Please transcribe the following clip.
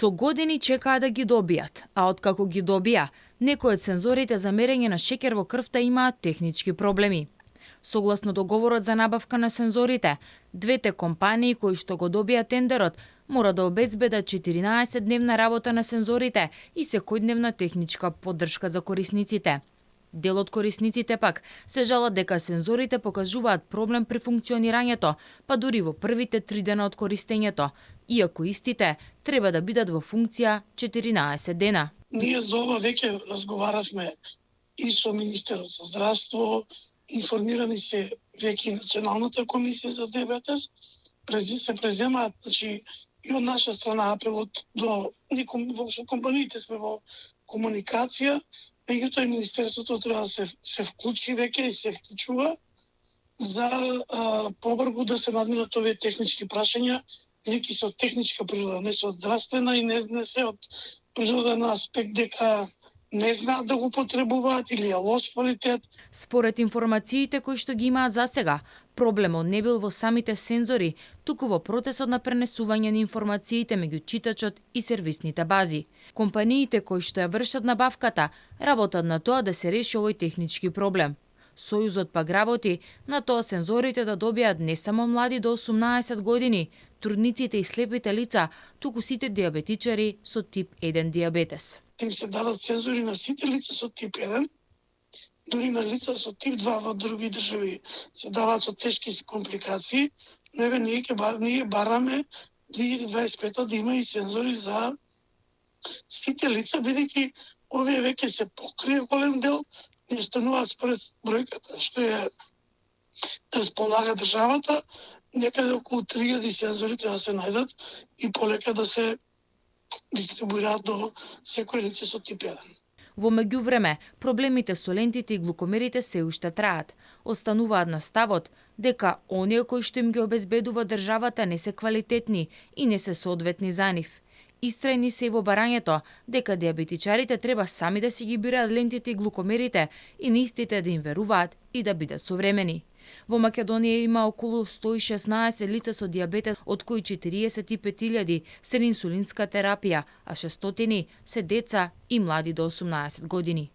Со години чекаа да ги добијат, а откако ги добија, некои од сензорите за мерење на шеќер во крвта имаат технички проблеми. Согласно договорот за набавка на сензорите, двете компании кои што го добија тендерот мора да обезбедат 14-дневна работа на сензорите и секојдневна техничка поддршка за корисниците. Дел од корисниците пак се жалат дека сензорите покажуваат проблем при функционирањето, па дури во првите 3 дена од користењето, иако истите треба да бидат во функција 14 дена. Ние за ова веќе разговаравме и со Министерот за здравство, информирани се веќе и Националната комисија за диабетес, се преземаат, значи, и од наша страна апелот до во компаниите сме во комуникација, меѓутоа и Министерството треба да се вклучи веќе и се вклучува за побрзо да се надминат овие технички прашања, бидејќи се од техничка природа, не се од здравствена и не се од природен аспект дека не знаат да го потребуваат или е лош квалитет. Според информациите кои што ги имаат засега, проблемот не бил во самите сензори, туку во процесот на пренесување на информациите меѓу читачот и сервисните бази. Компаниите кои што ја вршат набавката работат на тоа да се реши овој технички проблем. Сојузот пак работи на тоа сензорите да добијат не само млади до 18 години, трудниците и слепите лица, туку сите диабетичари со тип 1 диабетес. Им се дадат сензори на сите лица со тип 1, дури на лица со тип 2 во други држави се даваат со тешки компликации, но ние бараме 2025 да има и сензори за сите лица, бидејќи овие веќе се покрие голем дел, не стануваат според бројката што ја располага државата, некаде околу 3000 сензори треба да се најдат и полека да се дистрибуираат до секој лице со тип 1. Во меѓувреме, проблемите со лентите и глукомерите се уште траат. Остануваат на ставот дека оние кои што им ги обезбедува државата не се квалитетни и не се соодветни за нив. Истрајни се и во барањето дека диабетичарите треба сами да си ги бираат лентите и глукомерите и на истите да им веруваат и да бидат современи. Во Македонија има околу 116 лица со диабетес, од кои 45.000 се на инсулинска терапија, а 600 се деца и млади до 18 години.